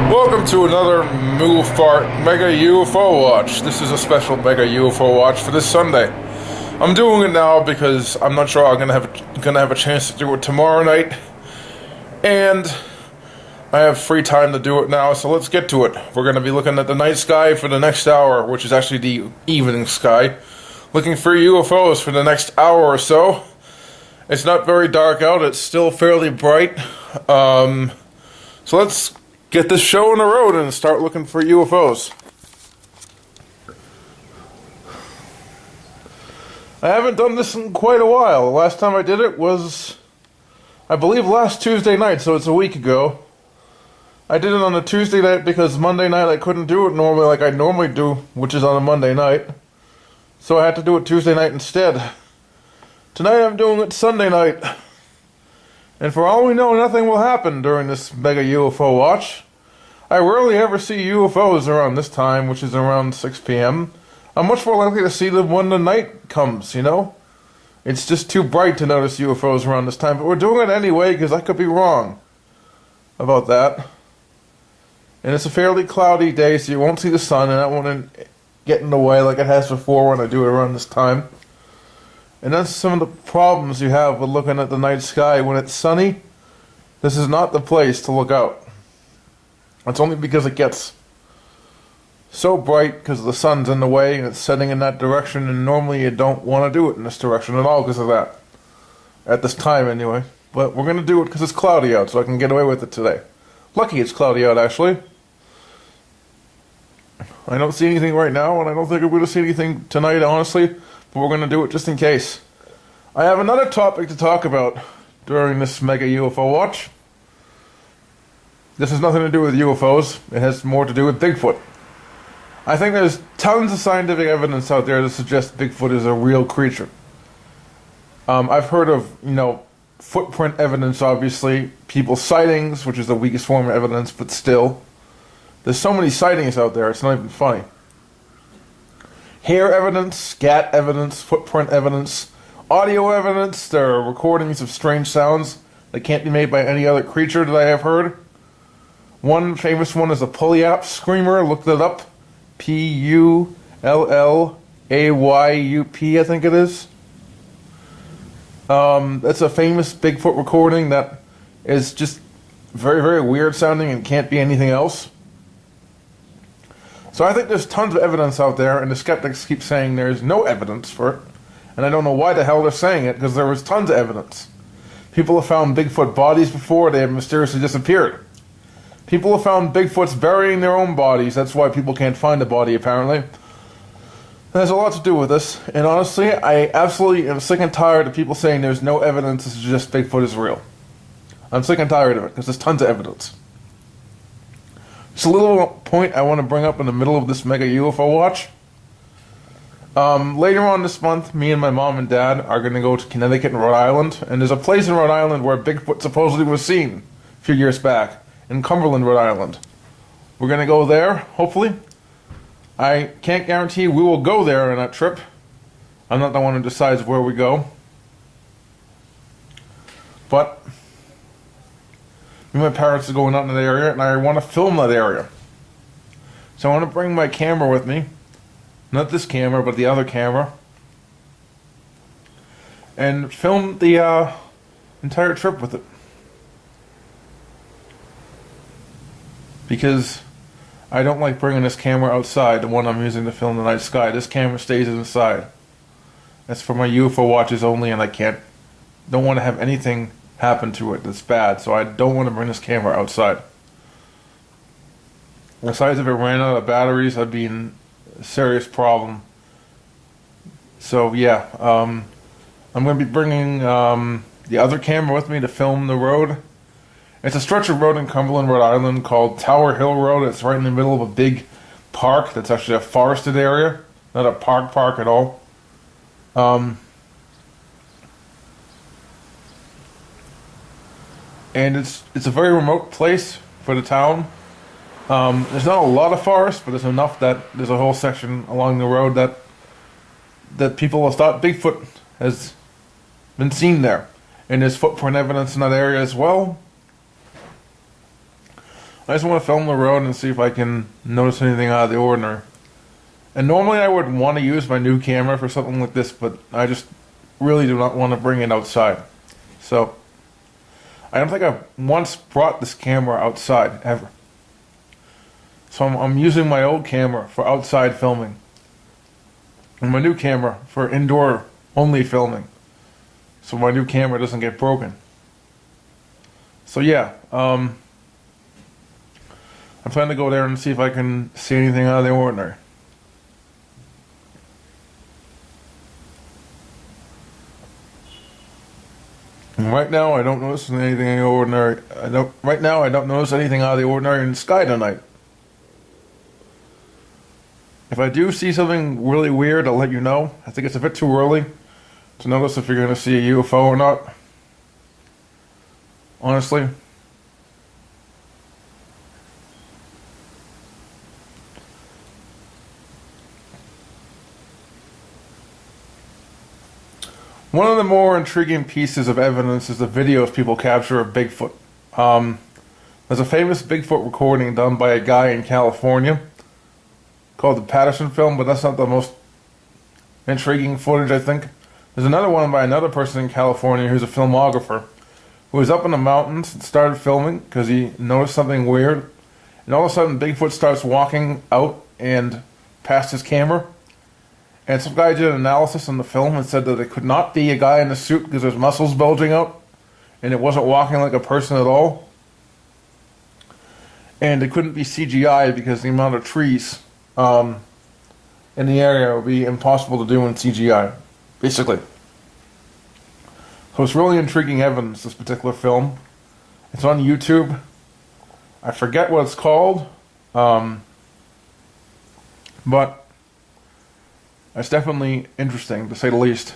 Welcome to another Muphart Mega UFO Watch. This is a special Mega UFO Watch for this Sunday. I'm doing it now because I'm not sure I'm gonna have a chance to do it tomorrow night, and I have free time to do it now. So let's get to it. We're gonna be looking at the night sky for the next hour, which is actually the evening sky. Looking for UFOs for the next hour or so. It's not very dark out. It's still fairly bright. So let's get this show on the road and start looking for UFOs. I haven't done this in quite a while. The last time I did it was, I believe, last Tuesday night, so it's a week ago. I did it on a Tuesday night because Monday night I couldn't do it normally like I normally do, which is on a Monday night. So I had to do it Tuesday night instead. Tonight I'm doing it Sunday night. And for all we know, nothing will happen during this Mega UFO Watch. I rarely ever see UFOs around this time, which is around 6 p.m. I'm much more likely to see them when the night comes, you know? It's just too bright to notice UFOs around this time, but we're doing it anyway because I could be wrong about that. And it's a fairly cloudy day, so you won't see the sun, and that won't get in the way like it has before when I do it around this time. And that's some of the problems you have with looking at the night sky. When it's sunny, this is not the place to look out. It's only because it gets so bright because the sun's in the way and it's setting in that direction, and normally you don't want to do it in this direction at all because of that. At this time anyway. But we're going to do it because it's cloudy out, so I can get away with it today. Lucky it's cloudy out, actually. I don't see anything right now, and I don't think I'm going to see anything tonight, honestly. But we're going to do it just in case. I have another topic to talk about during this Mega UFO Watch. This has nothing to do with UFOs. It has more to do with Bigfoot. I think there's tons of scientific evidence out there that suggests Bigfoot is a real creature. I've heard of, footprint evidence, obviously. People's sightings, which is the weakest form of evidence, but still. There's so many sightings out there, it's not even funny. Hair evidence, scat evidence, footprint evidence, audio evidence. There are recordings of strange sounds that can't be made by any other creature that I have heard. One famous one is a Pulley-Up screamer. Look that up. P-U-L-L-A-Y-U-P, I think it is. That's a famous Bigfoot recording that is just very, very weird sounding and can't be anything else. So I think there's tons of evidence out there, and the skeptics keep saying there's no evidence for it. And I don't know why the hell they're saying it, because there was tons of evidence. People have found Bigfoot bodies before, they have mysteriously disappeared. People have found Bigfoots burying their own bodies, that's why people can't find the body, apparently. It has a lot to do with this, and honestly, I absolutely am sick and tired of people saying there's no evidence to suggest Bigfoot is real. I'm sick and tired of it, because there's tons of evidence. It's a little point I want to bring up in the middle of this Mega UFO Watch. Later on this month, me and my mom and dad are going to go to Connecticut and Rhode Island, and there's a place in Rhode Island where Bigfoot supposedly was seen a few years back, in Cumberland, Rhode Island. We're going to go there, hopefully. I can't guarantee we will go there on that trip. I'm not the one who decides where we go. But me and my parents are going out in that area, and I want to film that area. So I want to bring my camera with me. Not this camera, but the other camera. And film the entire trip with it. Because I don't like bringing this camera outside, the one I'm using to film the night sky. This camera stays inside. That's for my UFO watches only, and I don't want to have anything happen to it that's bad, so I don't want to bring this camera outside. Besides, if it ran out of batteries, I'd be in a serious problem. So yeah, I'm going to be bringing the other camera with me to film the road. It's a stretch of road in Cumberland, Rhode Island called Tower Hill Road. It's right in the middle of a big park that's actually a forested area, not a park at all. And it's a very remote place for the town. There's not a lot of forest, but there's enough that there's a whole section along the road that people have thought Bigfoot has been seen there. And there's footprint evidence in that area as well. I just want to film the road and see if I can notice anything out of the ordinary. And normally I would want to use my new camera for something like this, but I just really do not want to bring it outside. So, I don't think I've once brought this camera outside, ever. So I'm using my old camera for outside filming. And my new camera for indoor only filming. So my new camera doesn't get broken. So yeah, I'm planning to go there and see if I can see anything out of the ordinary. And right now, I don't notice anything ordinary. Right now, I don't notice anything out of the ordinary in the sky tonight. If I do see something really weird, I'll let you know. I think it's a bit too early to notice if you're going to see a UFO or not. Honestly. One of the more intriguing pieces of evidence is the videos people capture of Bigfoot. There's a famous Bigfoot recording done by a guy in California called the Patterson film, but that's not the most intriguing footage, I think. There's another one by another person in California who's a filmographer who was up in the mountains and started filming because he noticed something weird. And all of a sudden, Bigfoot starts walking out and past his camera. And some guy did an analysis on the film and said that it could not be a guy in a suit because there's muscles bulging out. And it wasn't walking like a person at all. And it couldn't be CGI because the amount of trees in the area would be impossible to do in CGI, basically. So it's really intriguing evidence, this particular film. It's on YouTube. I forget what it's called, but it's definitely interesting, to say the least.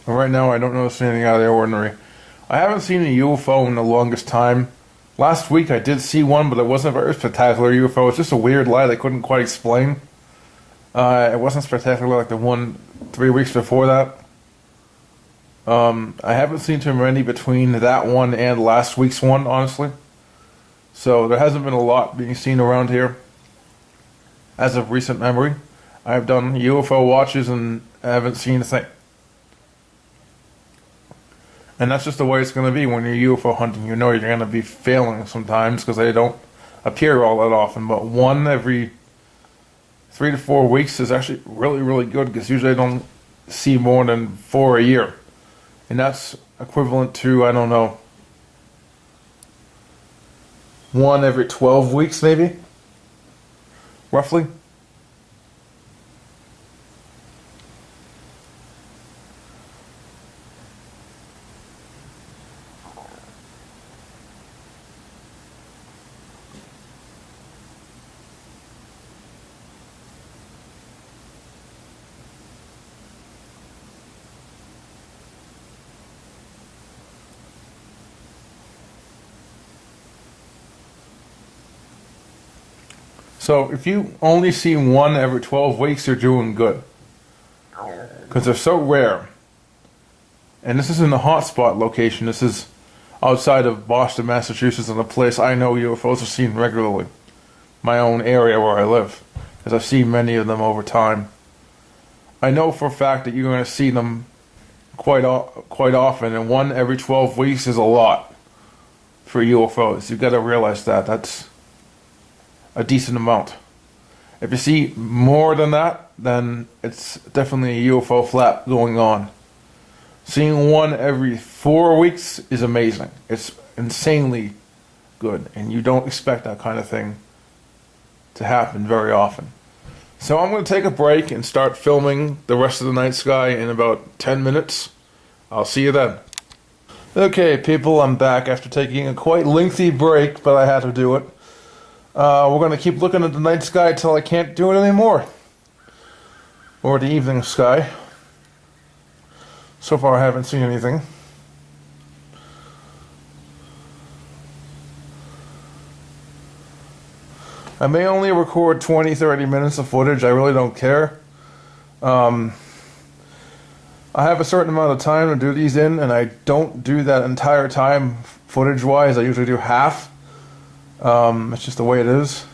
Right now, I don't notice anything out of the ordinary. I haven't seen a UFO in the longest time. Last week I did see one, but it wasn't a very spectacular UFO. It's just a weird light I couldn't quite explain. It wasn't spectacular like the one 3 weeks before that. I haven't seen too many between that one and last week's one, honestly. So there hasn't been a lot being seen around here as of recent memory. I've done UFO watches and I haven't seen a thing. And that's just the way it's going to be when you're UFO hunting. You know you're going to be failing sometimes because they don't appear all that often. But one every 3 to 4 weeks is actually really, really good because usually I don't see more than 4 a year. And that's equivalent to, I don't know, 1 every 12 weeks maybe? Roughly? So if you only see 1 every 12 weeks, you're doing good. Because they're so rare. And this is in the hotspot location. This is outside of Boston, Massachusetts, and a place I know UFOs are seen regularly. My own area where I live. Because I've seen many of them over time. I know for a fact that you're going to see them quite often, and 1 every 12 weeks is a lot for UFOs. You've got to realize that. That's a decent amount. If you see more than that, then it's definitely a UFO flap going on. Seeing one every 4 weeks is amazing. It's insanely good, and you don't expect that kind of thing to happen very often. So I'm going to take a break and start filming the rest of the night sky in about 10 minutes. I'll see you then. Okay, people, I'm back after taking a quite lengthy break, but I had to do it. We're going to keep looking at the night sky till I can't do it anymore. Or the evening sky. So far I haven't seen anything. I may only record 20-30 minutes of footage. I really don't care. I have a certain amount of time to do these in, and I don't do that entire time footage-wise. I usually do half. It's just the way it is.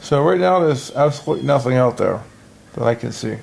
So right now there's absolutely nothing out there that I can see.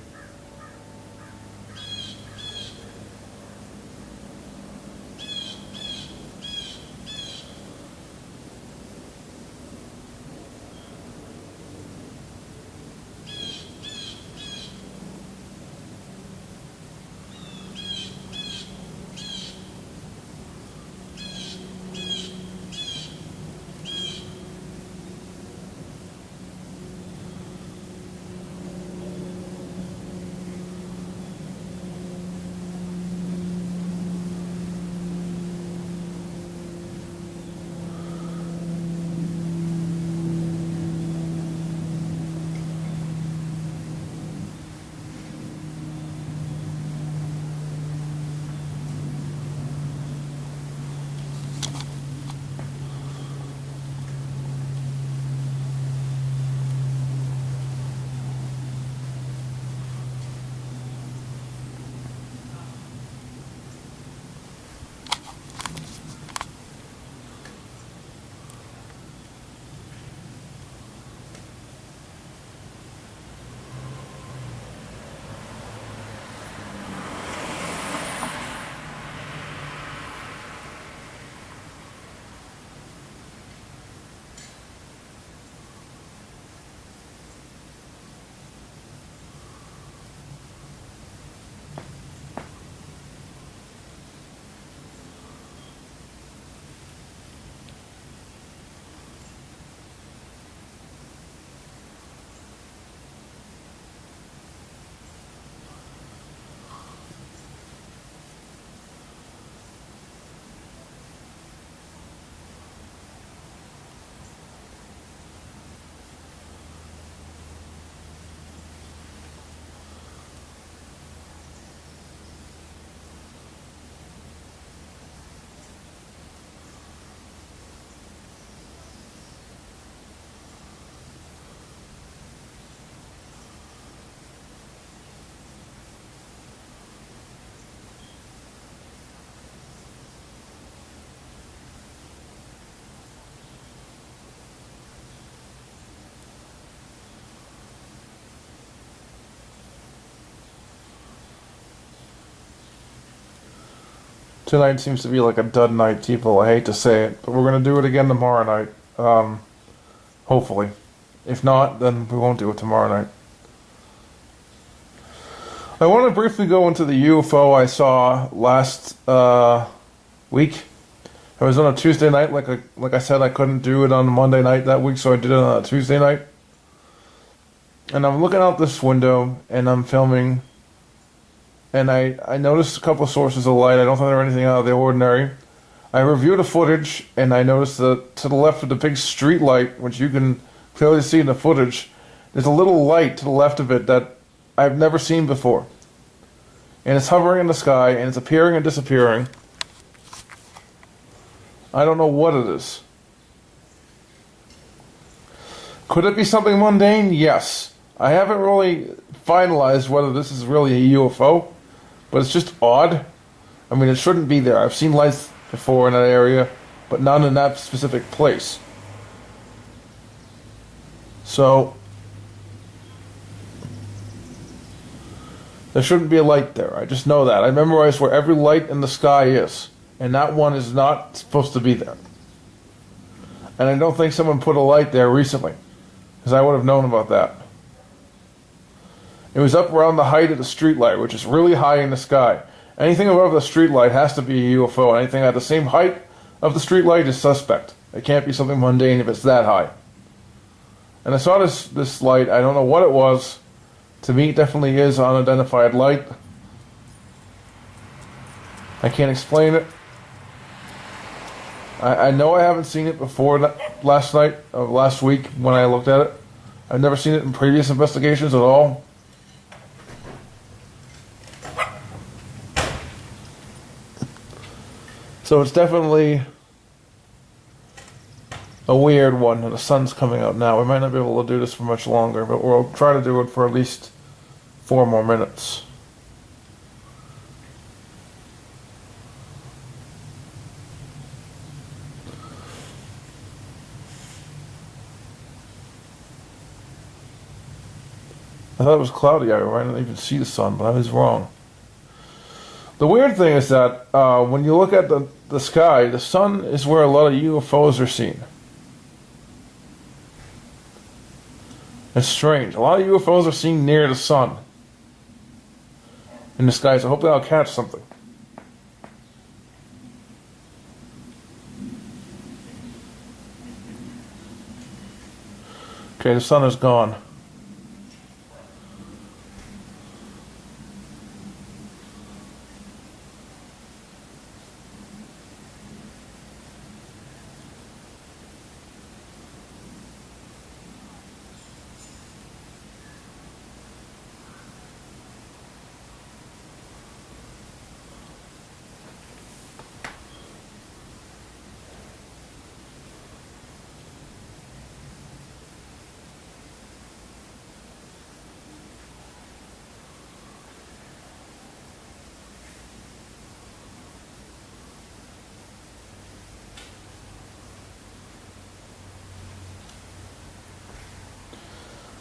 Tonight seems to be like a dud night, people. I hate to say it, but we're going to do it again tomorrow night. Hopefully. If not, then we won't do it tomorrow night. I want to briefly go into the UFO I saw last week. It was on a Tuesday night. Like I said, I couldn't do it on Monday night that week, so I did it on a Tuesday night. And I'm looking out this window, and I'm filming, and I noticed a couple of sources of light. I don't think they're anything out of the ordinary. I reviewed the footage, and I noticed that to the left of the big street light, which you can clearly see in the footage, there's a little light to the left of it that I've never seen before. And it's hovering in the sky, and it's appearing and disappearing. I don't know what it is. Could it be something mundane? Yes. I haven't really finalized whether this is really a UFO, but it's just odd. I mean, it shouldn't be there. I've seen lights before in that area, but none in that specific place. So, there shouldn't be a light there. I just know that. I memorized where every light in the sky is, and that one is not supposed to be there. And I don't think someone put a light there recently, because I would have known about that. It was up around the height of the streetlight, which is really high in the sky. Anything above the streetlight has to be a UFO. Anything at the same height of the streetlight is suspect. It can't be something mundane if it's that high. And I saw this light. I don't know what it was. To me, it definitely is unidentified light. I can't explain it. I know I haven't seen it before last night, or last week when I looked at it. I've never seen it in previous investigations at all. So it's definitely a weird one, and the sun's coming out now. We might not be able to do this for much longer, but we'll try to do it for at least 4 more minutes. I thought it was cloudy. I didn't even see the sun, but I was wrong. The weird thing is that when you look at the sky, the sun is where a lot of UFOs are seen. It's strange. A lot of UFOs are seen near the sun in the sky, so hopefully I'll catch something. Okay, the sun is gone.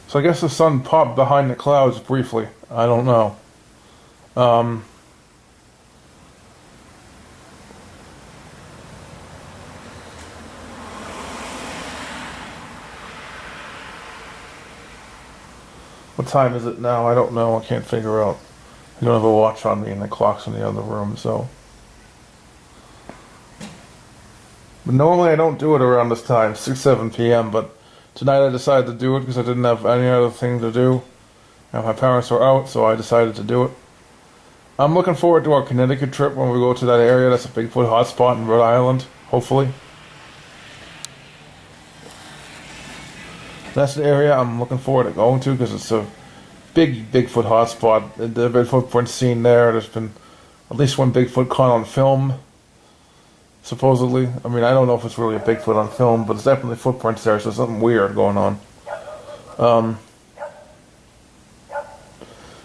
So I guess the sun popped behind the clouds briefly. I don't know. What time is it now? I don't know. I can't figure out. I don't have a watch on me and the clock's in the other room, so. But normally I don't do it around this time, 6, 7 p.m., but tonight I decided to do it because I didn't have any other thing to do. And my parents were out, so I decided to do it. I'm looking forward to our Connecticut trip when we go to that area. That's a Bigfoot hotspot in Rhode Island, hopefully. That's the area I'm looking forward to going to because it's a big Bigfoot hotspot. There have been footprints seen there. There's been at least one Bigfoot caught on film, supposedly. I mean, I don't know if it's really a Bigfoot on film, but it's definitely footprints there, so there's something weird going on.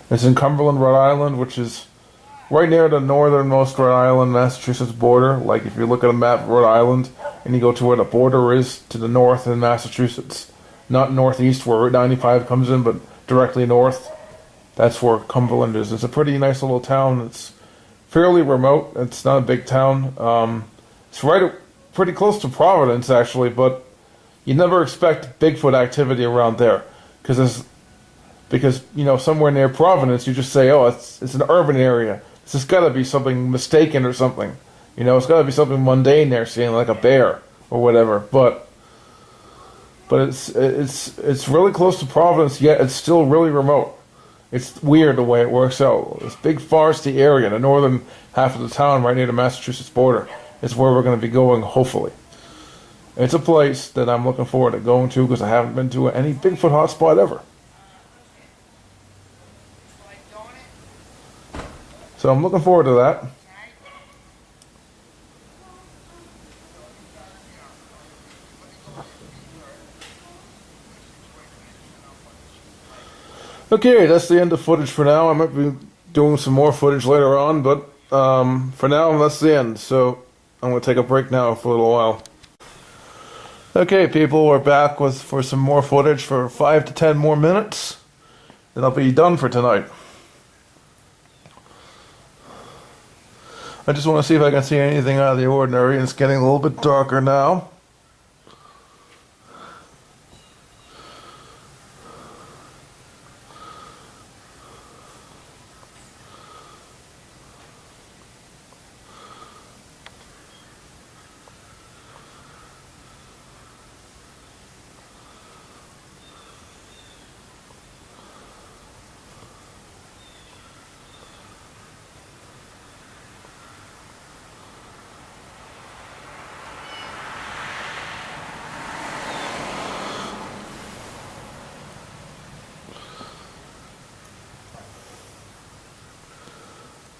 It's in Cumberland, Rhode Island, which is right near the northernmost Rhode Island, Massachusetts border. Like, if you look at a map of Rhode Island, and you go to where the border is to the north in Massachusetts, not northeast where Route 95 comes in, but directly north, that's where Cumberland is. It's a pretty nice little town. It's fairly remote. It's not a big town. It's pretty close to Providence, actually, but you never expect Bigfoot activity around there, because somewhere near Providence, you just say, oh, it's an urban area. It's just got to be something mistaken or something. It's got to be something mundane there, seeing like a bear or whatever. But it's really close to Providence, yet it's still really remote. It's weird the way it works out. This big foresty area, the northern half of the town, right near the Massachusetts border, is where we're going to be going, hopefully. It's a place that I'm looking forward to going to because I haven't been to any Bigfoot hotspot ever. So I'm looking forward to that. Okay, that's the end of footage for now. I might be doing some more footage later on, but for now, that's the end. So I'm going to take a break now for a little while. Okay, people, we're back for some more footage for 5 to 10 more minutes. Then I'll be done for tonight. I just want to see if I can see anything out of the ordinary, and it's getting a little bit darker now.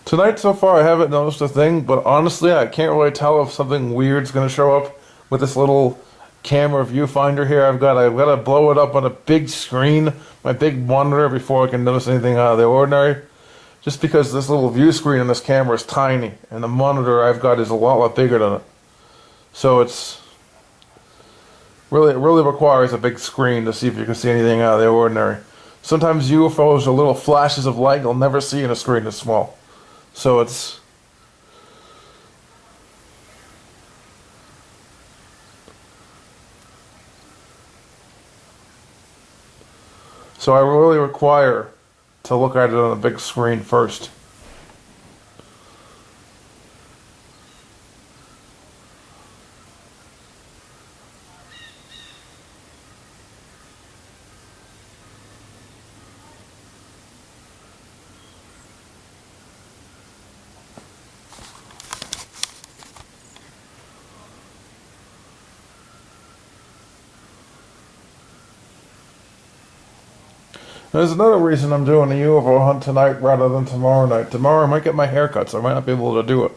Tonight, so far, I haven't noticed a thing, but honestly, I can't really tell if something weird's going to show up with this little camera viewfinder here. I've got to blow it up on a big screen, my big monitor, before I can notice anything out of the ordinary. Just because this little view screen on this camera is tiny, and the monitor I've got is a lot bigger than it. So it really requires a big screen to see if you can see anything out of the ordinary. Sometimes UFOs are little flashes of light you'll never see in a screen this small. So I really require to look at it on a big screen first. There's another reason I'm doing a UFO hunt tonight rather than tomorrow night. Tomorrow I might get my hair cut, so I might not be able to do it.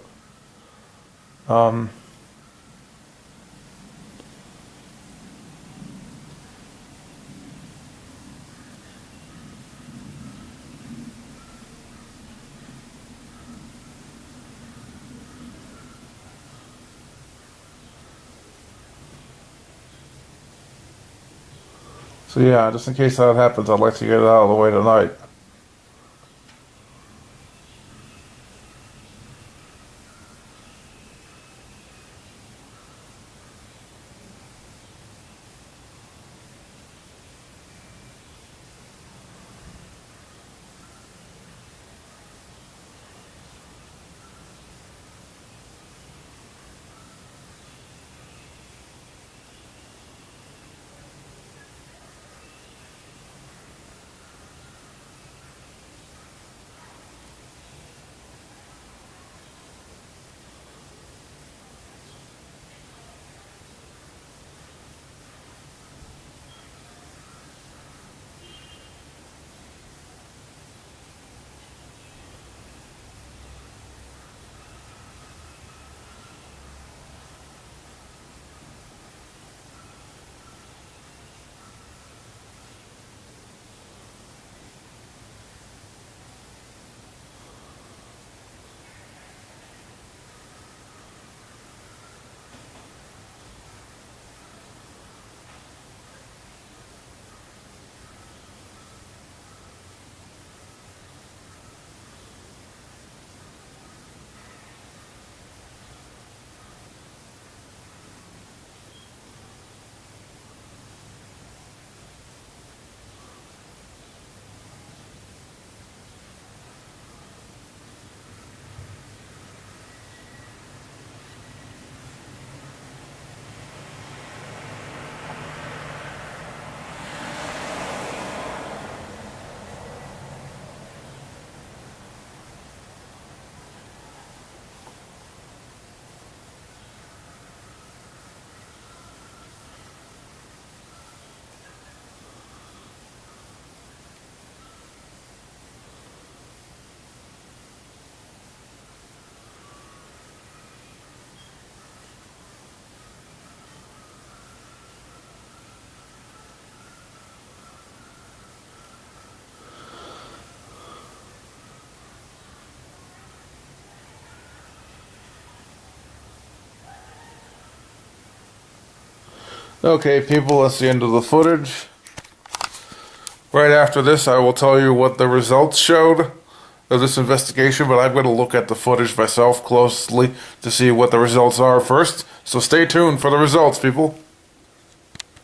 So yeah, just in case that happens, I'd like to get it out of the way tonight. Okay, people, that's the end of the footage. Right after this, I will tell you what the results showed of this investigation, but I'm going to look at the footage myself closely to see what the results are first. So stay tuned for the results, people.